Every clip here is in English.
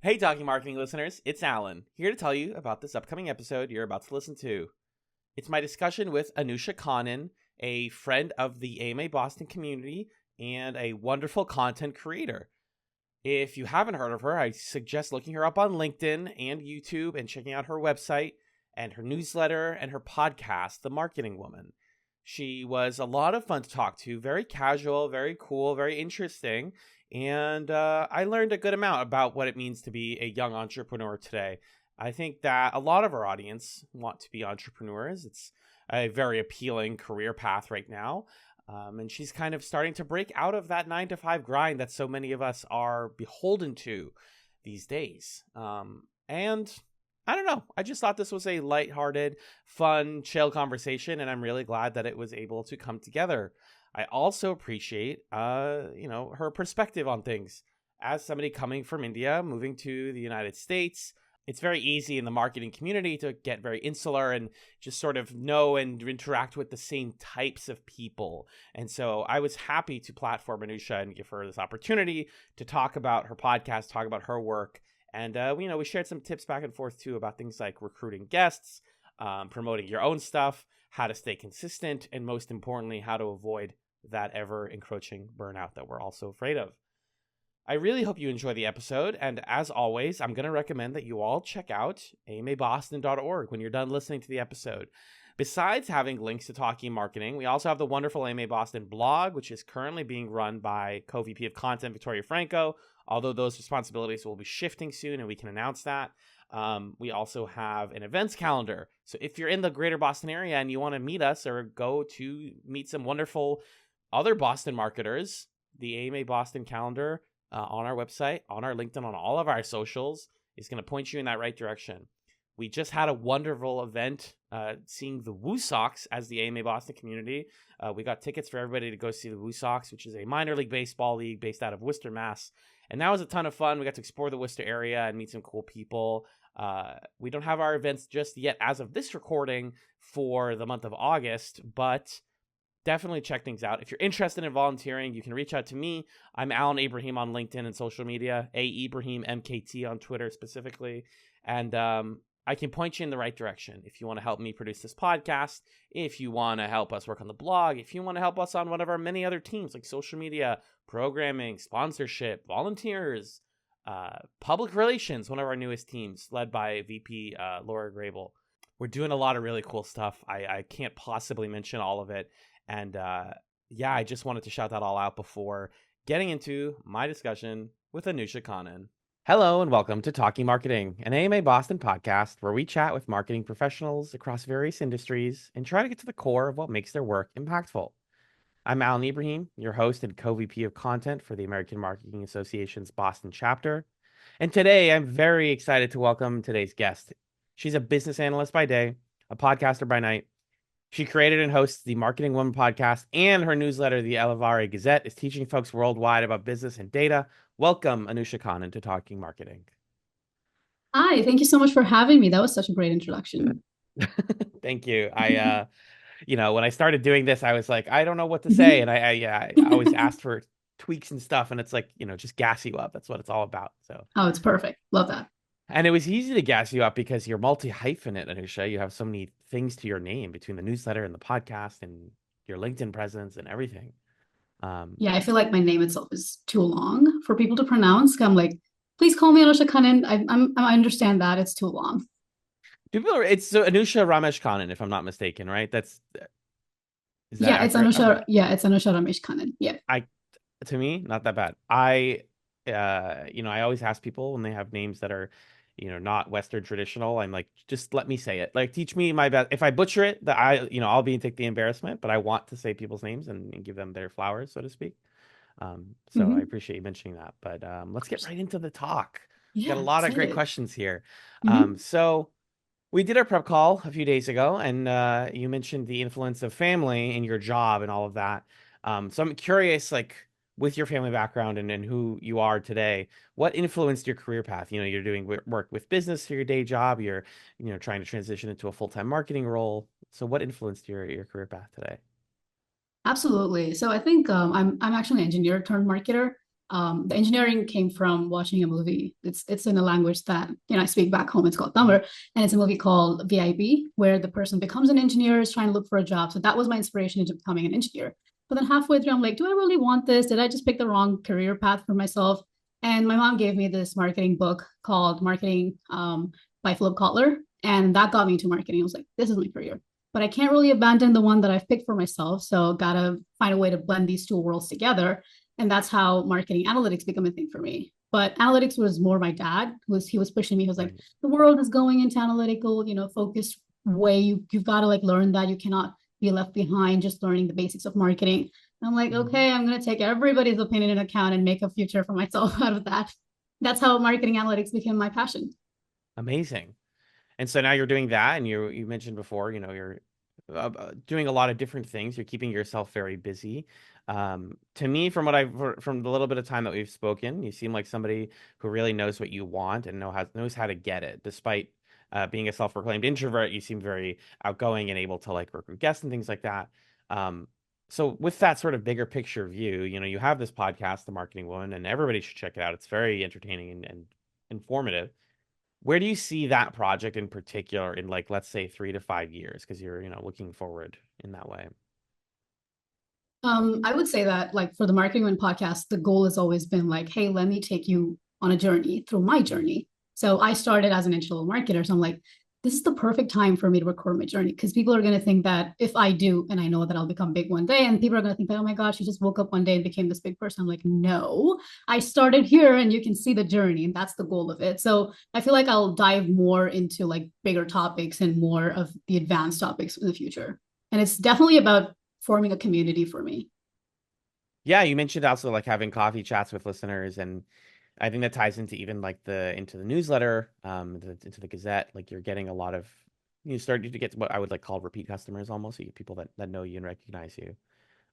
Hey, Talking Marketing listeners, it's Alan, here to tell you about this upcoming episode you're about to listen to. It's my discussion with Anusha Kannan, a friend of the AMA Boston community and a wonderful content creator. If you haven't heard of her, I suggest looking her up on LinkedIn and YouTube and checking out her website and her newsletter and her podcast, The Marketing Woman. She was a lot of fun to talk to, very casual, very cool, very interesting. And I learned a good amount about what it means to be a young entrepreneur today. I think that a lot of our audience want to be entrepreneurs. It's a very appealing career path right now. And she's kind of starting to break out of that 9-to-5 grind that so many of us are beholden to these days. And I don't know. I just thought this was a lighthearted, fun, chill conversation, and I'm really glad that it was able to come together. I also appreciate, her perspective on things. As somebody coming from India, moving to the United States, it's very easy in the marketing community to get very insular and just sort of know and interact with the same types of people. And so I was happy to platform Anusha and give her this opportunity to talk about her podcast, talk about her work. And, we shared some tips back and forth, too, about things like recruiting guests, promoting your own stuff, how to stay consistent, and most importantly, how to avoid that ever-encroaching burnout that we're all so afraid of. I really hope you enjoy the episode, and as always, I'm going to recommend that you all check out amaboston.org when you're done listening to the episode. Besides having links to Talking Marketing, we also have the wonderful AMA Boston blog, which is currently being run by co-VP of Content Victoria Franco, although those responsibilities will be shifting soon, and we can announce that. We also have an events calendar. So if you're in the greater Boston area and you want to meet us or go to meet some wonderful other Boston marketers, the AMA Boston calendar on our website, on our LinkedIn, on all of our socials is going to point you in that right direction. We just had a wonderful event seeing the Woo Sox as the AMA Boston community. We got tickets for everybody to go see the Woo Sox, which is a minor league baseball league based out of Worcester, Mass. And that was a ton of fun. We got to explore the Worcester area and meet some cool people. We don't have our events just yet as of this recording for the month of August, but definitely check things out. If you're interested in volunteering, you can reach out to me. I'm Alan Ibrahim on LinkedIn and social media, A. Ibrahim MKT on Twitter specifically. And I can point you in the right direction if you want to help me produce this podcast, if you want to help us work on the blog, if you want to help us on one of our many other teams like social media, programming, sponsorship, volunteers, public relations, one of our newest teams led by VP Laura Grable. We're doing a lot of really cool stuff. I can't possibly mention all of it. And I just wanted to shout that all out before getting into my discussion with Anusha Kannan. Hello and welcome to Talking Marketing, an AMA Boston podcast where we chat with marketing professionals across various industries and try to get to the core of what makes their work impactful. I'm Alan Ibrahim, your host and co-VP of content for the American Marketing Association's Boston chapter. And today I'm very excited to welcome today's guest. She's a business analyst by day, a podcaster by night. She created and hosts the Marketing Woman podcast, and her newsletter, the Elevare Gazette, is teaching folks worldwide about business and data. Welcome, Anusha Kannan, to Talking Marketing. Hi, thank you so much for having me. That was such a great introduction. Thank you. I, when I started doing this, I was like, I don't know what to say. And I always asked for tweaks and stuff. And it's like, just gas you up. That's what it's all about. So. Oh, it's perfect. Love that. And it was easy to gas you up because you're multi-hyphenate, Anusha. You have so many things to your name between the newsletter and the podcast and your LinkedIn presence and everything. Yeah, I feel like my name itself is too long for people to pronounce. I'm like, please call me Anusha Kannan. I understand that it's too long. It's Anusha Ramesh Kannan, if I'm not mistaken, right? It's Anusha. Okay. Yeah, it's Anusha Ramesh Kannan. Yeah. To me, not that bad. I always ask people when they have names that are, not Western traditional. I'm like, just let me say it. Like, teach me my best. If I butcher it, I'll take the embarrassment. But I want to say people's names and give them their flowers, so to speak. So I appreciate you mentioning that. But let's get right into the talk. Yeah, got a lot of great questions here. Mm-hmm. So we did our prep call a few days ago, and you mentioned the influence of family in your job and all of that. So I'm curious, like, with your family background and who you are today, what influenced your career path? You're doing work with business for your day job. You're, trying to transition into a full-time marketing role. So what influenced your career path today? Absolutely. So I think I'm actually an engineer turned marketer. The engineering came from watching a movie. It's in a language that I speak back home. It's called Tamil, and it's a movie called VIP, where the person becomes an engineer, is trying to look for a job. So that was my inspiration into becoming an engineer. But then halfway through, I'm like, do I really want this? Did I just pick the wrong career path for myself? And my mom gave me this marketing book called Marketing by Philip Kotler, and that got me into marketing. I was like, this is my career. But I can't really abandon the one that I've picked for myself. So gotta find a way to blend these two worlds together. And that's how marketing analytics become a thing for me. But analytics was more my dad. He was pushing me. He was like, the world is going into analytical, focused way. You've got to like learn that. You cannot be left behind just learning the basics of marketing. And I'm like, okay, I'm gonna take everybody's opinion into account and make a future for myself out of that. That's how marketing analytics became my passion. Amazing. And so now you're doing that, and you mentioned before, you're doing a lot of different things. You're keeping yourself very busy. To me, from the little bit of time that we've spoken, you seem like somebody who really knows what you want and knows how to get it. Despite being a self-proclaimed introvert, you seem very outgoing and able to like recruit guests and things like that. So with that sort of bigger picture view, you have this podcast, The Marketing Woman, and everybody should check it out. It's very entertaining and informative. Where do you see that project in particular in like, let's say 3 to 5 years? Because you're, looking forward in that way. I would say that like for the Marketing One podcast, the goal has always been like, hey, let me take you on a journey through my journey. So I started as an intro marketer. So I'm like, this is the perfect time for me to record my journey because people are going to think that if I do, and I know that I'll become big one day, and people are going to think that, oh my gosh, you just woke up one day and became this big person. I'm like, no, I started here and you can see the journey, and that's the goal of it. So I feel like I'll dive more into like bigger topics and more of the advanced topics in the future. And it's definitely about forming a community for me. Yeah, you mentioned also like having coffee chats with listeners, and I think that ties into even like into the newsletter, into the Gazette. Like you're getting a lot of you started to get what I would like call repeat customers almost. So you get people that know you and recognize you.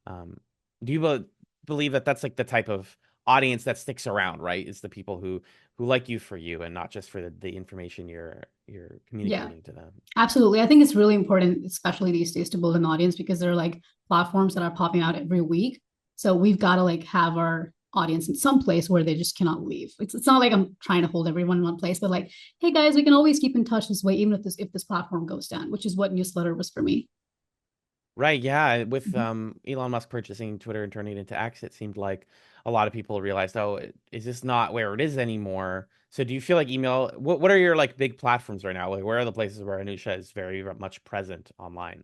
Um, do you believe that that's like the type of audience that sticks around, right? Is the people who like you for you and not just for the information you're Yeah, communicating to them. absolutely. I think it's really important, especially these days, to build an audience because there are like platforms that are popping out every week. So we've got to like have our audience in some place where they just cannot leave. It's not like I'm trying to hold everyone in one place, but like, hey guys, we can always keep in touch this way, even if this platform goes down, which is what newsletter was for me. Right, yeah. With Mhm. Elon Musk purchasing Twitter and turning it into X, it seemed like a lot of people realized, oh, is this not where it is anymore? So do you feel like email, what are your like big platforms right now? Like where are the places where Anusha is very much present online?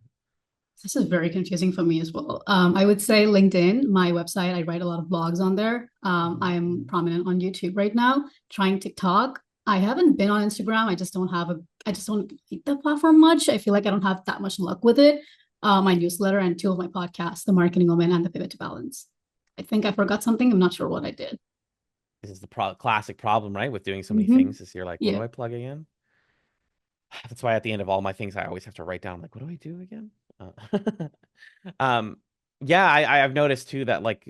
This is very confusing for me as well. I would say LinkedIn, my website. I write a lot of blogs on there. I'm prominent on YouTube right now, trying TikTok. I haven't been on Instagram. I just don't eat the platform much. I feel like I don't have that much luck with it. My newsletter and two of my podcasts, The Marketing Woman and The Pivot to Balance. I think I forgot something. I'm not sure what I did. This is the classic problem, right? With doing so many Mm-hmm. things is you're like, what do Yeah. I plug again? That's why at the end of all my things, I always have to write down like, what do I do again? Um, yeah, I've noticed too that like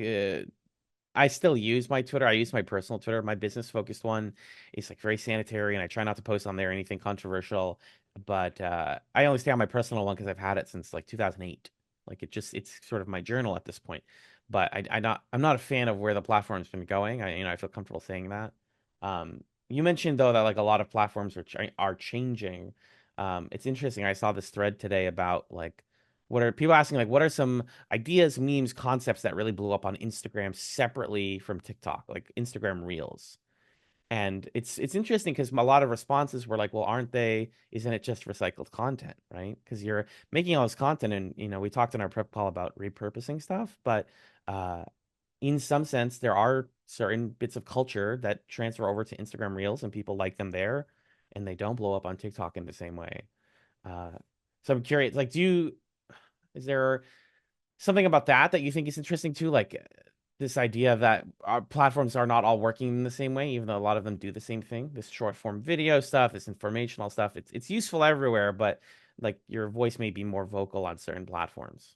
I still use my Twitter. I use my personal Twitter. My business focused one is like very sanitary, and I try not to post on there anything controversial. But I only stay on my personal one because I've had it since like 2008. Like it's sort of my journal at this point. But I'm not a fan of where the platform's been going. I feel comfortable saying that. You mentioned though that like a lot of platforms are changing. It's interesting. I saw this thread today about like what are people asking like what are some ideas, memes, concepts that really blew up on Instagram separately from TikTok, like Instagram Reels. And it's interesting because a lot of responses were like, well, aren't they? Isn't it just recycled content, right? Because you're making all this content, and we talked in our prep call about repurposing stuff, but uh, in some sense, there are certain bits of culture that transfer over to Instagram Reels, and people like them there, and they don't blow up on TikTok in the same way. Uh, so I'm curious, like, is there something about that you think is interesting too? Like this idea that our platforms are not all working in the same way, even though a lot of them do the same thing. This short form video stuff, this informational stuff, it's useful everywhere, but like your voice may be more vocal on certain platforms.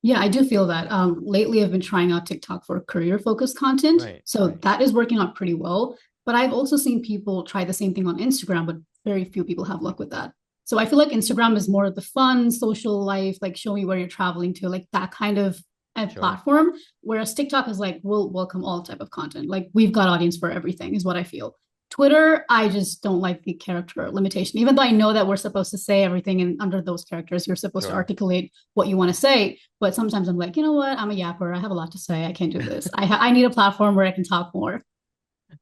Yeah, I do feel that. Lately, I've been trying out TikTok for career focused content. Right. So that is working out pretty well. But I've also seen people try the same thing on Instagram, but very few people have luck with that. So I feel like Instagram is more of the fun social life, like show me where you're traveling to, like that kind of and Sure. platform, whereas TikTok is like, we'll welcome all type of content. Like we've got audience for everything, is what I feel. Twitter, I just don't like the character limitation, even though I know that we're supposed to say everything and under those characters, you're supposed to Sure. articulate what you want to say. But sometimes I'm like, you know what? I'm a yapper. I have a lot to say. I can't do this. I need a platform where I can talk more.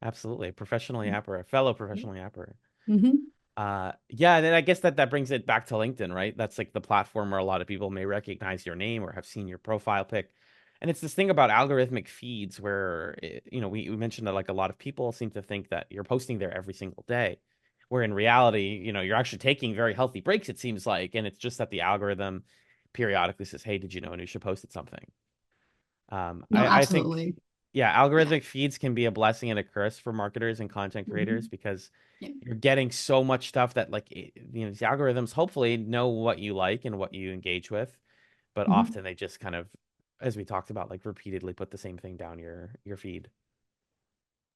Absolutely. Professional yapper, a fellow professional yapper. Mm-hmm. Yeah, and then I guess that brings it back to LinkedIn, right? That's like the platform where a lot of people may recognize your name or have seen your profile pic. And it's this thing about algorithmic feeds where, we mentioned that like a lot of people seem to think that you're posting there every single day, where in reality, you're actually taking very healthy breaks, it seems like, and it's just that the algorithm periodically says, "Hey, did you know Anusha posted something?" No, I think, absolutely. yeah, Yeah. algorithmic feeds can be a blessing and a curse for marketers and content creators Mm-hmm. because Yeah. you're getting so much stuff that like these algorithms hopefully know what you like and what you engage with, but Mm-hmm. often they just kind of, as we talked about, like repeatedly put the same thing down your feed.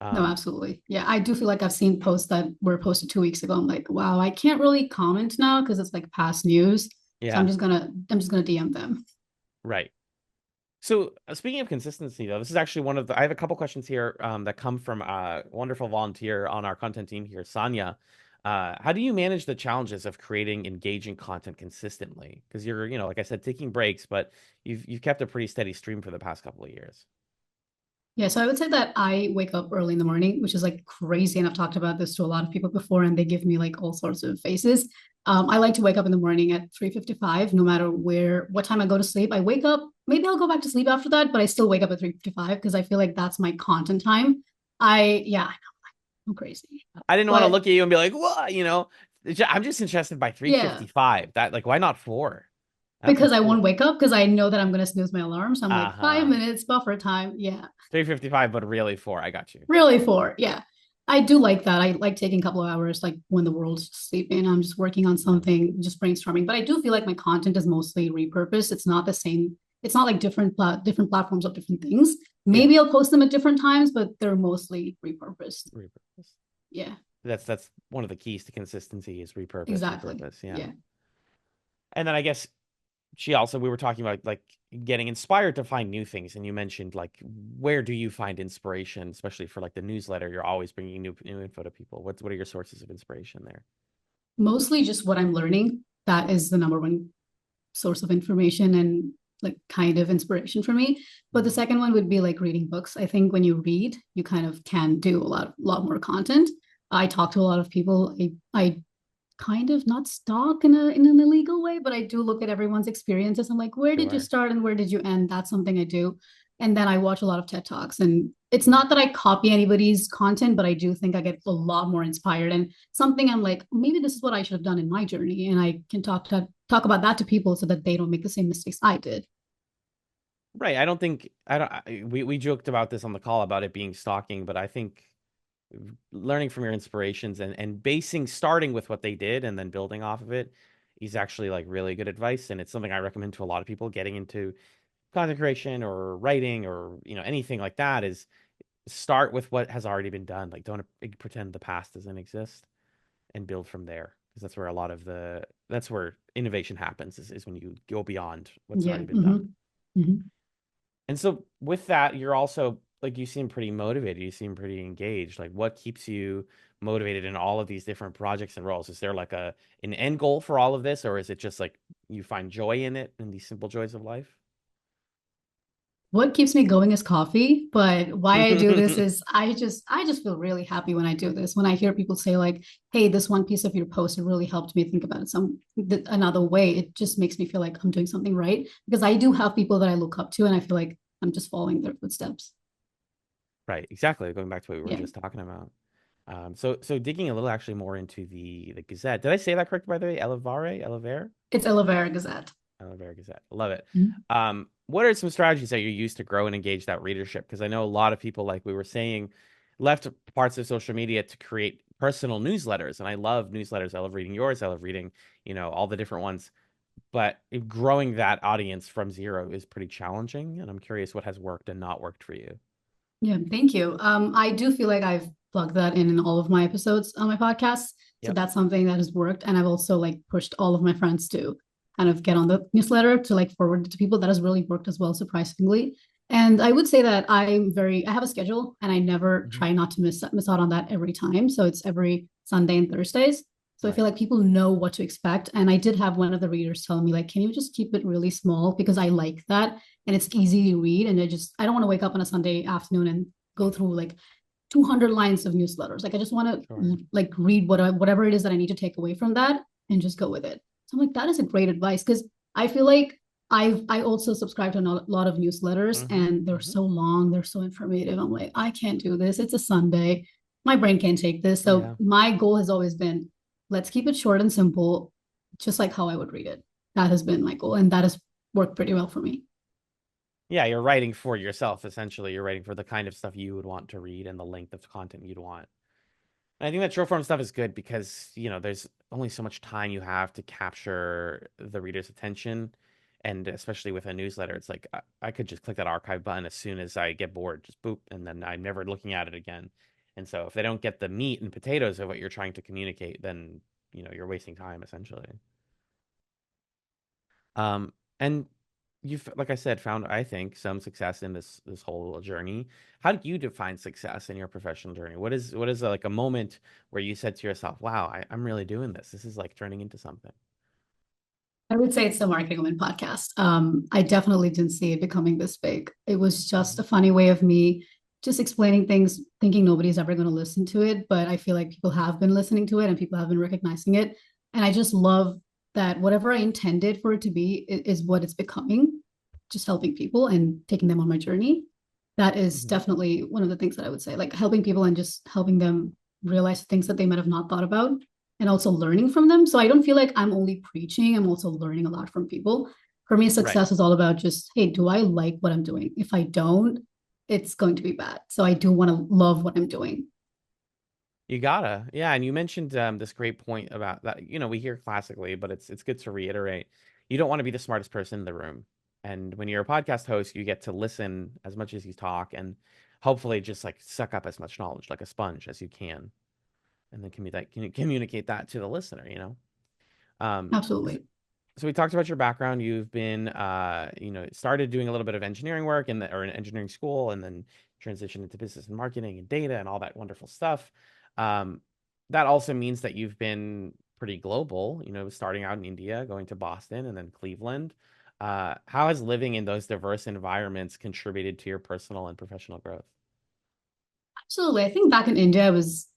No, Um, absolutely. Yeah, I do feel like I've seen posts that were posted 2 weeks ago. I'm like, wow, I can't really comment now because it's like past news. So yeah, I'm just gonna DM them. right. So speaking of consistency, though, this is actually one of the. I have a couple questions here that come from a wonderful volunteer on our content team here, Sanya. How do you manage the challenges of creating engaging content consistently? Because you're, like I said, taking breaks, but you've kept a pretty steady stream for the past couple of years. Yeah, so I would say that I wake up early in the morning, which is like crazy. And I've talked about this to a lot of people before, and they give me like all sorts of faces. I like to wake up in the morning at 3:55, no matter what time I go to sleep. I wake up, maybe I'll go back to sleep after that, but I still wake up at 3:55 because I feel like that's my content time. Yeah, I'm crazy. I didn't want to But look at you and be like, "What?" I'm just interested by yeah, 3:55. That like, why not four? That's because I cool. won't wake up because I know that I'm gonna snooze my alarm. So I'm like, five Uh-huh. minutes buffer time. Yeah. 3:55, but really four. I got you. Really for, yeah. I do like that. I like taking a couple of hours, like when the world's sleeping, I'm just working on Yeah. something, just brainstorming. But I do feel like my content is mostly repurposed. It's not the same. It's not like different platforms of different things. Yeah. Maybe I'll post them at different times, but they're mostly repurposed. Repurpose. Yeah, That's one of the keys to consistency is exactly. repurpose. Yeah. Yeah. And then I guess we were talking about like getting inspired to find new things, and you mentioned like where do you find inspiration, especially for like the newsletter? You're always bringing new info to people. What are your sources of inspiration there? Mostly just what I'm learning. That is the number one source of information and like kind of inspiration for me. But the Mhm. second one would be like reading books. I think when you read, you kind of can do a lot more content. I talk to a lot of people. I kind of not stalk in an illegal way, but I do look at everyone's experiences. I'm like, where did you Sure. start and where did you end? That's something I do. And then I watch a lot of TED Talks. And it's not that I copy anybody's content, but I do think I get a lot more inspired. And something I'm like, maybe this is what I should have done in my journey. And I can talk about that to people so that they don't make the same mistakes I did. Right. I don't think I don't. We joked about this on the call about it being stalking, but I think learning from your inspirations and basing starting with what they did and then building off of it is actually like really good advice, and it's something I recommend to a lot of people getting into content creation or writing or anything like that is start with what has already been done. Like don't pretend the past doesn't exist and build from there because that's where that's where innovation happens is when you go beyond what's Yeah. already been done. Mm-hmm. And so with that, you're also like you seem pretty motivated. You seem pretty engaged. Like what keeps you motivated in all of these different projects and roles? Is there like an end goal for all of this, or is it just like you find joy in it and these simple joys of life? What keeps me going is coffee, but why I do this is I just feel really happy when I do this. When I hear people say like, "Hey, this one piece of your post it really helped me think about it another way." It just makes me feel like I'm doing something right because I do have people that I look up to, and I feel like I'm just following their footsteps. Right, exactly. Going back to what we were Yeah, just talking about. So digging a little actually more into the Gazette. Did I say that correct, by the way? Elevare? it's Aloe Vera Gazette. Elevare Gazette. I love it. Mhm. What are some strategies that you use to grow and engage that readership? Because I know a lot of people, like we were saying, left parts of social media to create personal newsletters, and I love newsletters. I love reading yours. I love reading, all the different ones. But growing that audience from zero is pretty challenging, and I'm curious what has worked and not worked for you. Yeah, thank you. I do feel like I've plugged that in all of my episodes on my podcast. So Yep. that's something that has worked. And I've also like pushed all of my friends to kind of get on the newsletter to like forward it to people. That has really worked as well, surprisingly. And I would say that I have a schedule and I never Mhm. try not to miss out on that every time. So it's every Sunday and Thursdays. So I feel Right. like people know what to expect. And I did have one of the readers tell me, like, can you just keep it really small? Because I like that. And it's easy to read. And I don't want to wake up on a Sunday afternoon and go through like 200 lines of newsletters. Like, I just want Sure. to like read whatever it is that I need to take away from that and just go with it. So I'm like, that is a great advice because I feel like I also subscribe to a lot of newsletters Hmm. and they're Hmm. so long, they're so informative. I'm like, I can't do this. It's a Sunday. My brain can't take this. So Yeah. my goal has always been let's keep it short and simple, just like how I would read it. That has been my goal, and that has worked pretty well for me. Yeah, you're writing for yourself, essentially. You're writing for the kind of stuff you would want to read and the length of content you'd want. And I think that short form stuff is good because, there's only so much time you have to capture the reader's attention. And especially with a newsletter, it's like I could just click that archive button as soon as I get bored, just boop, and then I'm never looking at it again. And so if they don't get the meat and potatoes of what you're trying to communicate, then, you're wasting time essentially. And you've, like I said, found, I think, some success in this whole journey. How do you define success in your professional journey? What is like a moment where you said to yourself, "Wow, I'm really doing this. This is like turning into something." I would say it's the Marketing Woman podcast. I definitely didn't see it becoming this big. It was just Hmm. a funny way of me just explaining things, thinking nobody's ever going to listen to it. But I feel like people have been listening to it and people have been recognizing it. And I just love that whatever I intended for it to be is what it's becoming, just helping people and taking them on my journey. That is Hmm. definitely one of the things that I would say, like helping people and just helping them realize things that they might have not thought about and also learning from them. So I don't feel like I'm only preaching, I'm also learning a lot from people. For me, Right. success is all about just, hey, do I like what I'm doing? If I don't, it's going to be bad. So I do want to love what I'm doing. You gotta. Yeah, and you mentioned this great point about that. We hear classically, but it's good to reiterate. You don't want to be the smartest person in the room. And when you're a podcast host, you get to listen as much as you talk and hopefully just like suck up as much knowledge like a sponge as you can. And then communicate that to the listener, Um, so, Absolutely. so we talked about your background. You've been, started doing a little bit of engineering work or in engineering school, and then transitioned into business and marketing and data and all that wonderful stuff. Um, that also means that you've been pretty global, starting out in India, going to Boston and then Cleveland. How has living in those diverse environments contributed to your personal and professional growth? Absolutely. I think back in India, I was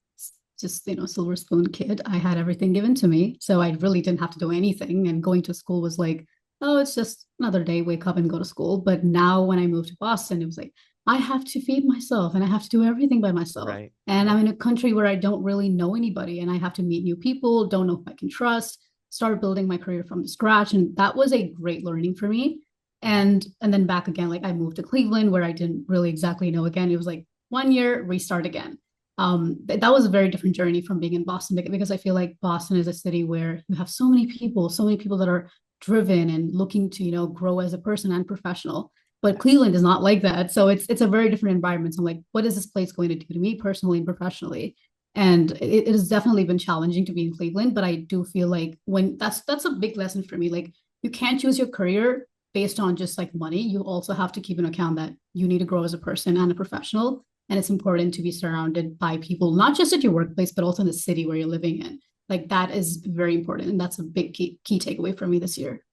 just, silver spoon kid. I had everything given to me. So I really didn't have to do anything. And going to school was like, oh, it's just another day, wake up and go to school. But now when I moved to Boston, it was like, I have to feed myself and I have to do everything by myself. Right. And I'm Yep. in a country where I don't really know anybody and I have to meet new people, don't know if I can trust, start building my career from scratch. And that was a great learning for me. Mhm. And then back again, like I moved to Cleveland where I didn't really exactly know again. It was like 1 year, restart again. That was a very different journey from being in Boston because I feel like Boston is a city where you have so many people that are driven and looking to, grow as a person and professional. But Yes. Cleveland is not like that. So it's a very different environment. So I'm like, what is this place going to do to me personally and professionally? And it has definitely been challenging to be in Cleveland, but I do feel like when that's a big lesson for me. Like you can't choose your career based on just like money. You also have to keep in account that you need to grow as a person and a professional. And it's important to be surrounded by people, not just at your workplace, but also in the city where you're living in. Like that is very important. And that's a big key takeaway for me this year.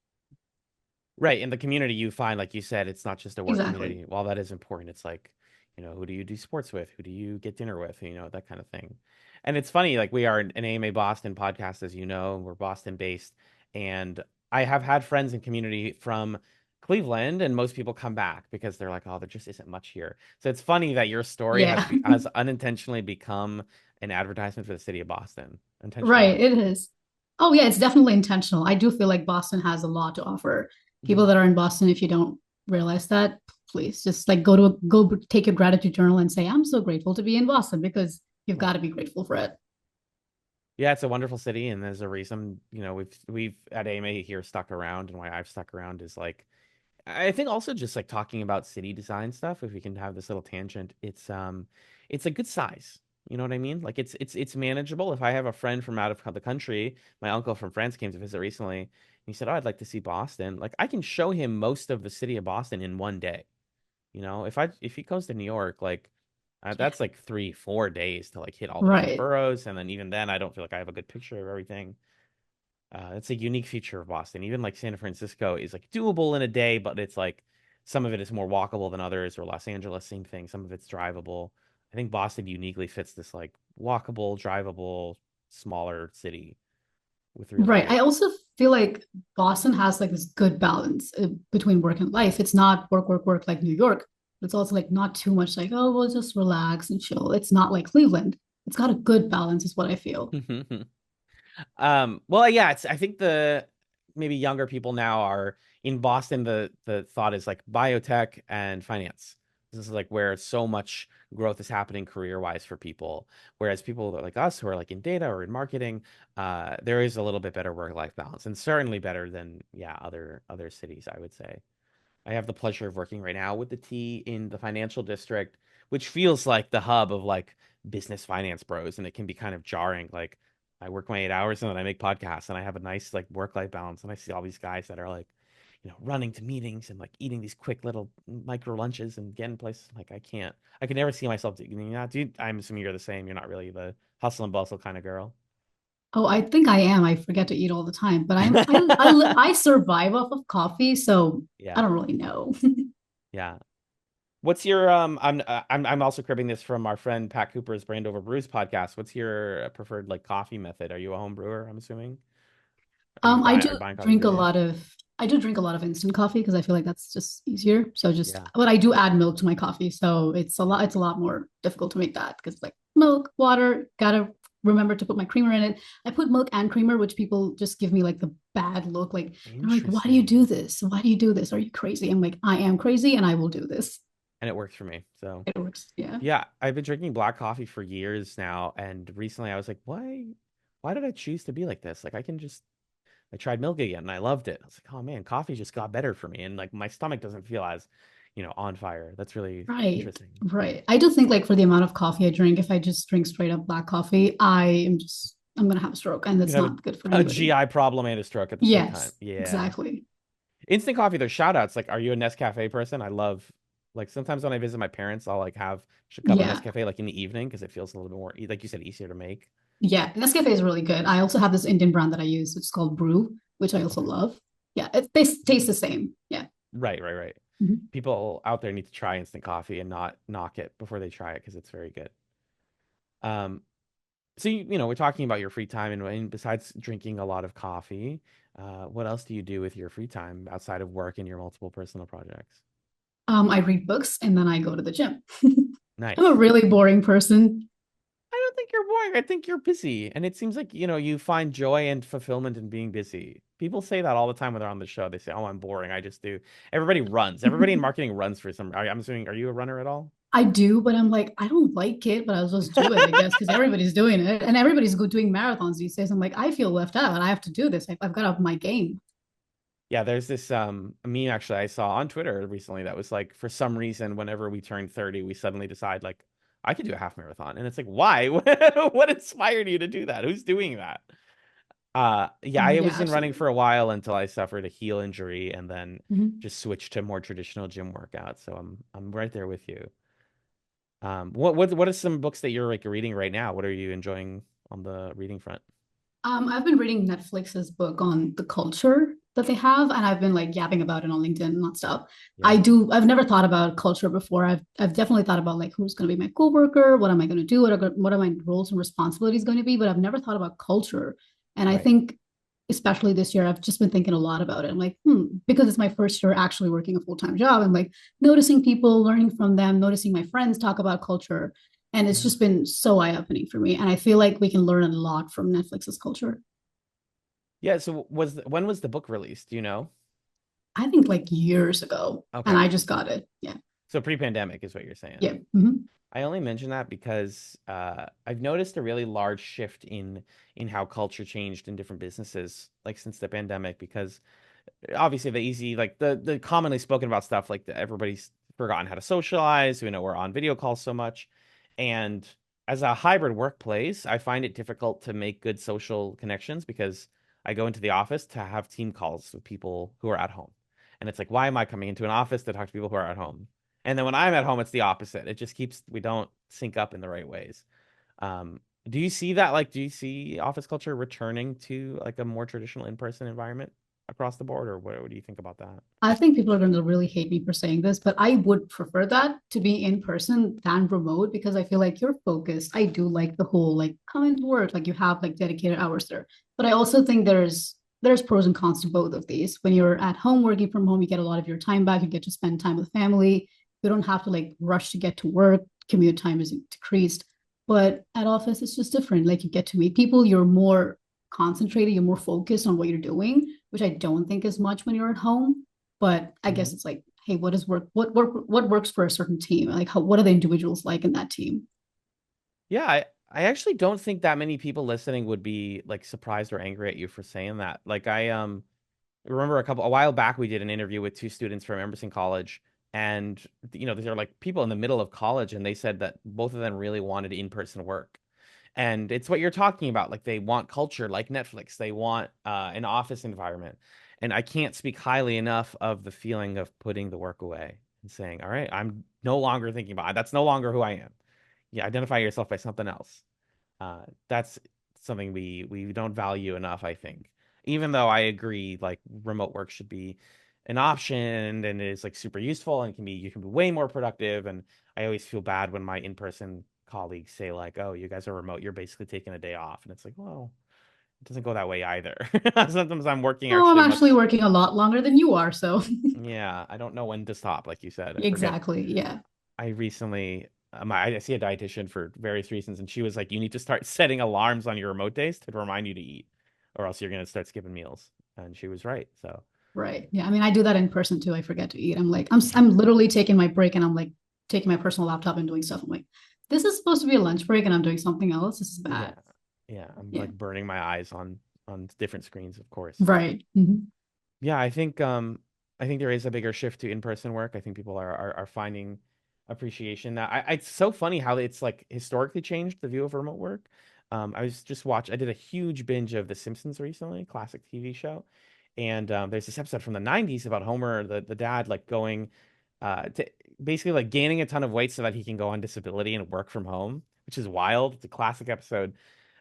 Right. In the community you find, like you said, it's not just a work Exactly. community. While that is important, it's like, who do you do sports with? Who do you get dinner with? That kind of thing. And it's funny, like we are an AMA Boston podcast, as you know, and we're Boston based. And I have had friends and community from Cleveland, and most people come back because they're like, oh, there just isn't much here. So it's funny that your story Yeah. has unintentionally become an advertisement for the city of Boston, Right. intentionally. It is. Oh, yeah. It's definitely intentional. I do feel like Boston has a lot to offer. Mhm. People that are in Boston, if you don't realize that, please just like go take your gratitude journal and say, I'm so grateful to be in Boston because you've got Right. to be grateful for it. Yeah, it's a wonderful city, and there's a reason, we've at AMA here stuck around, and why I've stuck around is like I think also just like talking about city design stuff, if we can have this little tangent, it's a good size. You know what I mean? Like it's manageable. If I have a friend from out of the country, my uncle from France came to visit recently, he said, "Oh, I'd like to see Boston." Like I can show him most of the city of Boston in one day. If he goes to New York, like Yeah. that's like 3, 4 days to like hit all the different Right. boroughs, and then even then, I don't feel like I have a good picture of everything. It's a unique feature of Boston. Even like San Francisco is like doable in a day, but it's like some of it is more walkable than others, or Los Angeles, same thing. Some of it's drivable. I think Boston uniquely fits this like walkable, drivable, smaller city with really Right. great. I also feel like Boston has like this good balance between work and life. It's not work, work, work like New York. It's also like not too much like, oh, we'll just relax and chill. It's not like Cleveland. It's got a good balance, is what I feel. Well, yeah, I think the maybe younger people now are in Boston. The thought is like biotech and finance. This is like where so much growth is happening career-wise for people. Whereas people like us who are like in data or in marketing, there is a little bit better work-life balance, and certainly better than, yeah, other cities, I would say. I have the pleasure of working right now with the T in the financial district, which feels like the hub of like business finance bros, and it can be kind of jarring. Like I work my 8 hours and then I make podcasts and I have a nice like work-life balance, and I see all these guys that are like, running to meetings and like eating these quick little micro lunches and getting places. Like I could never see myself doing that. Dude, I'm assuming you're the same. You're not really the hustle and bustle kind of girl. Oh, I think I am. I forget to eat all the time, but I survive off of coffee, so I Yeah. don't really know. Yeah. What's your I'm also cribbing this from our friend Pat Cooper's Brand Over Brews podcast. What's your preferred like coffee method? Are you a home brewer, I'm assuming? I do Are you buying coffee drink every a day? lot of I do drink a lot of instant coffee because I feel like that's just easier. So just Yeah. but I do add milk to my coffee. So it's a lot more difficult to make that because like milk, water, gotta remember to put my creamer in it. I put milk and creamer, which people just give me like the bad look. Like they're like, why do you do Interesting. this? Why do you do this? Are you crazy? I'm like, I am crazy and I will do this. And it works for me. So, It works. Yeah. yeah, I've been drinking black coffee for years now, and recently I was like, why did I choose to be like this? Like I tried milk again and I loved it. I was like, oh man, coffee just got better for me, and like my stomach doesn't feel as, on fire. That's really Right. interesting. Right. I do think like for the amount of coffee I drink, if I just drink straight up black coffee, I'm gonna have a stroke and You can that's have not good for a anybody. GI problem and a stroke at the same time. Yes, Yeah. exactly. Instant coffee, there's shout outs. Like, are you a Nescafe person? I love, like, sometimes when I visit my parents, I'll like have a cup of Yeah. Nescafe like in the evening because it feels a little bit more, like you said, easier to make. Yeah. Nescafe is really good. I also have this Indian brand that I use, which is called Brew, which I also Okay. love. Yeah, they taste the same. Yeah. Right, right, right. Mhm. People out there need to try instant coffee and not knock it before they try it because it's very good. Um, so we're talking about your free time, and besides drinking a lot of coffee, what else do you do with your free time outside of work and your multiple personal projects? I read books and then I go to the gym. I'm a Nice. really boring person. I don't think you're boring. I think you're busy. And it seems like, you find joy and fulfillment in being busy. People say that all the time when they're on the show. They say, "Oh, I'm boring. I just do." Everybody runs. Everybody in marketing runs for some. I'm assuming, are you a runner at all? I do, but I'm like, I don't like it, but I'll just do it, I guess, because everybody's doing it and everybody's doing marathons these days. I'm like, I feel left out. I have to do this. I've got up my game. Yeah, there's this meme actually I saw on Twitter recently that was like, for some reason, whenever we turn 30, we suddenly decide like I could do a half marathon. And it's like, why? What inspired you to do that? Who's doing that? Yeah, I Yeah, was in running absolutely. for a while until I suffered a heel injury and then Mhm. just switched to more traditional gym workouts. So I'm right there with you. What are some books that you're like reading right now? What are you enjoying on the reading front? I've been reading Netflix's book on the culture that they have, and I've been like yapping about it on LinkedIn and that stuff. Yeah, I've never thought about culture before. I've definitely thought about like who's going to be my coworker, what am I going to do, what are my roles and responsibilities going to be, but I've never thought about culture. And I right. think, especially this year, I've just been thinking a lot about it. I'm like, because it's my first year actually working a full-time job. I'm like noticing people, learning from them, noticing my friends talk about culture. And it's Yeah. just been so eye-opening for me. And I feel like we can learn a lot from Netflix's culture. Yeah, so when was the book released? Do you know? I think like years ago. And Okay. I just got it. Yeah. So pre-pandemic is what you're saying. Yeah. Mhm. I only mention that because I've noticed a really large shift in how culture changed in different businesses, like since the pandemic, because obviously the easy, like the commonly spoken about stuff, like everybody's forgotten how to socialize. We're on video calls so much, and as a hybrid workplace, I find it difficult to make good social connections because I go into the office to have team calls with people who are at home. And it's like, why am I coming into an office to talk to people who are at home? And then when I'm at home, it's the opposite. It just keeps, we don't sync up in the right ways. Um, do you see that? Like, do you see office culture returning to like a more traditional in-person environment across the board, or what do you think about that? I think people are going to really hate me for saying this, but I would prefer that to be in person than remote because I feel like you're focused. I do like the whole like come into work, like you have like dedicated hours there. But I also think there's pros and cons to both of these. When you're at home working from home, you get a lot of your time back. You get to spend time with family. You don't have to like rush to get to work. Commute time is decreased. But at office, it's just different. Like you get to meet people. You're more concentrated. You're more focused on what you're doing, which I don't think is much when you're at home. But I guess Mhm. it's like, hey, what is work? What works for a certain team? Like, what are the individuals like in that team? Yeah, I actually don't think that many people listening would be like surprised or angry at you for saying that. Like I remember a while back we did an interview with two students from Emerson College, and these are like people in the middle of college, and they said that both of them really wanted in-person work. And it's what you're talking about. Like they want culture like Netflix. They want an office environment. And I can't speak highly enough of the feeling of putting the work away and saying, all right, I'm no longer thinking about it. That's no longer who I am. Yeah, identify yourself by something else. That's something we don't value enough, I think. Even though I agree, like remote work should be an option and it is like super useful and can be you can be way more productive. And I always feel bad when my in-person colleagues say like, "Oh, you guys are remote, you're basically taking a day off," and it's like, well, it doesn't go that way either. Sometimes I'm working Oh, I'm actually actually much. working a lot longer than you are, so Yeah, I don't know when to stop, like you said. I forget. exactly. Yeah. I recently, I see a dietitian for various reasons, and she was like, "You need to start setting alarms on your remote days to remind you to eat, or else you're gonna start skipping meals." And she was right. So, Right. Yeah. I mean, I do that in person too. I forget to eat. I'm literally taking my break and I'm like taking my personal laptop and doing stuff. I'm like, this is supposed to be a lunch break and I'm doing something else. This is yeah, bad. yeah, I'm Yeah. like burning my eyes on different screens, of course. Right. Mhm. Yeah, I think there is a bigger shift to in-person work. I think people are finding appreciation that it's so funny how it's like historically changed the view of remote work. I did a huge binge of The Simpsons recently, classic TV show. And there's this episode from the 90s about Homer, the dad, like going to basically like gaining a ton of weight so that he can go on disability and work from home, which is wild. It's a classic episode.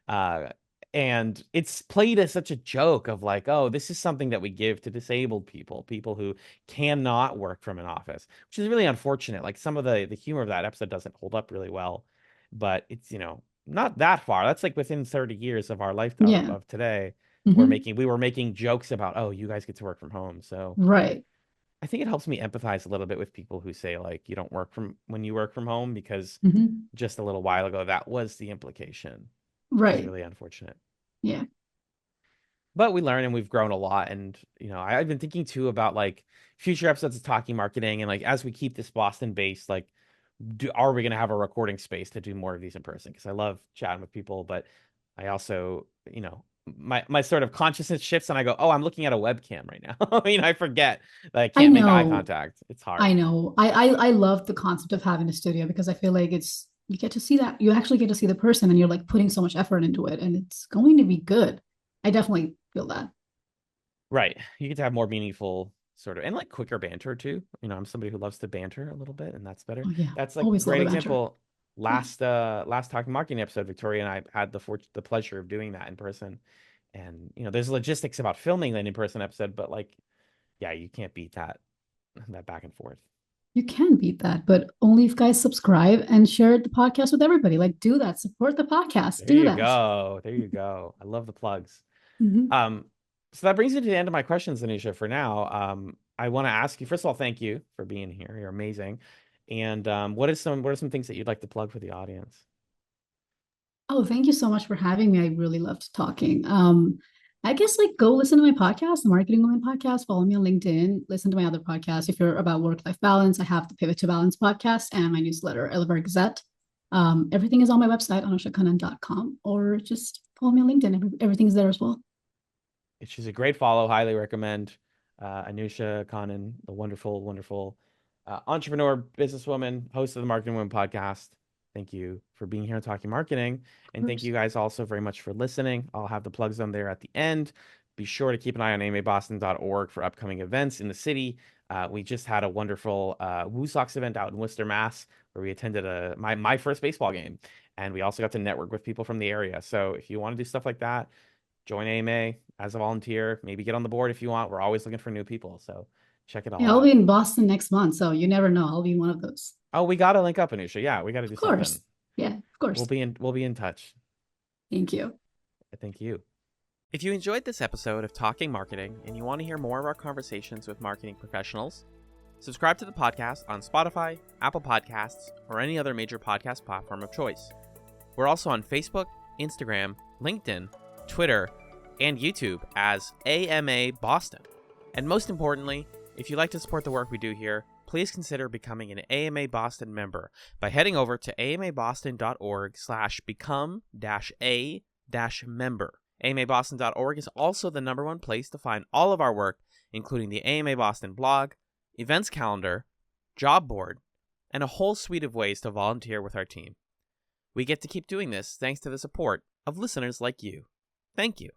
Uh, and it's played as such a joke of like, oh, this is something that we give to disabled people, people who cannot work from an office, which is really unfortunate. Like some of the humor of that episode doesn't hold up really well, but it's, not that far. That's like within 30 years of our life Yeah. of today. Hmm. We were making jokes about, oh, you guys get to work from home. So Right. I think it helps me empathize a little bit with people who say like you don't work from when you work from home because Hmm. just a little while ago that was the implication, which is Right. really unfortunate. Yeah. But we learn and we've grown a lot. And, I've been thinking too about like future episodes of Talking Marketing. And like, as we keep this Boston based, like, are we going to have a recording space to do more of these in person? Because I love chatting with people, but I also, my sort of consciousness shifts and I go, oh, I'm looking at a webcam right now. I forget that I I can't make eye know. contact. It's I hard. know. I love the concept of having a studio because I feel like it's you get to see that you actually get to see the person and you're like putting so much effort into it and it's going to be good. I definitely feel that. Right. You get to have more meaningful sort of and like quicker banter too. I'm somebody who loves to banter a little bit and that's better. Oh yeah. That's like Always love great a banter. example. Yeah. Last Talking Marketing episode, Victoria and I had the pleasure of doing that in person. And there's logistics about filming an in-person episode, but like, yeah, you can't beat that back and forth. You can beat that, but only if guys subscribe and share the podcast with everybody. Like do that. Support the podcast. There Do you that. go. There you go. I love the plugs. Mhm. Um, so that brings me to the end of my questions, Anisha, for now. I want to ask you, first of all, thank you for being here. You're amazing. And what are some things that you'd like to plug for the audience? Oh, thank you so much for having me. I really loved talking. I guess like go listen to my podcast, the Marketing Women podcast. Follow me on LinkedIn. Listen to my other podcasts. If you're about work-life balance, I have the Pivot to Balance podcast and my newsletter, Elevar Gazette. Everything is on my website, anushakannan.com, or just follow me on LinkedIn. Everything's there as well. She's a great follow. Highly recommend Anusha Kannan, the wonderful, wonderful entrepreneur, businesswoman, host of the Marketing Women podcast. Thank you for being here and talking marketing. Of And thank course. you guys also very much for listening. I'll have the plugs on there at the end. Be sure to keep an eye on amaboston.org for upcoming events in the city. We just had a wonderful Woo Sox event out in Worcester, Mass, where we attended my first baseball game. And we also got to network with people from the area. So if you want to do stuff like that, join AMA as a volunteer. Maybe get on the board if you want. We're always looking for new people. So check it all Yeah, I'll out. be in Boston next month, so you never know. I'll be one of those. Oh, we got to link up, Anusha. Yeah, we got to do Of course. something. Yeah, of course. We'll be in touch. Thank you. Thank you. If you enjoyed this episode of Talking Marketing and you want to hear more of our conversations with marketing professionals, subscribe to the podcast on Spotify, Apple Podcasts, or any other major podcast platform of choice. We're also on Facebook, Instagram, LinkedIn, Twitter, and YouTube as AMA Boston. And most importantly, if you'd like to support the work we do here, please consider becoming an AMA Boston member by heading over to amaboston.org/become-a-member. AMABoston.org is also the #1 place to find all of our work, including the AMA Boston blog, events calendar, job board, and a whole suite of ways to volunteer with our team. We get to keep doing this thanks to the support of listeners like you. Thank you.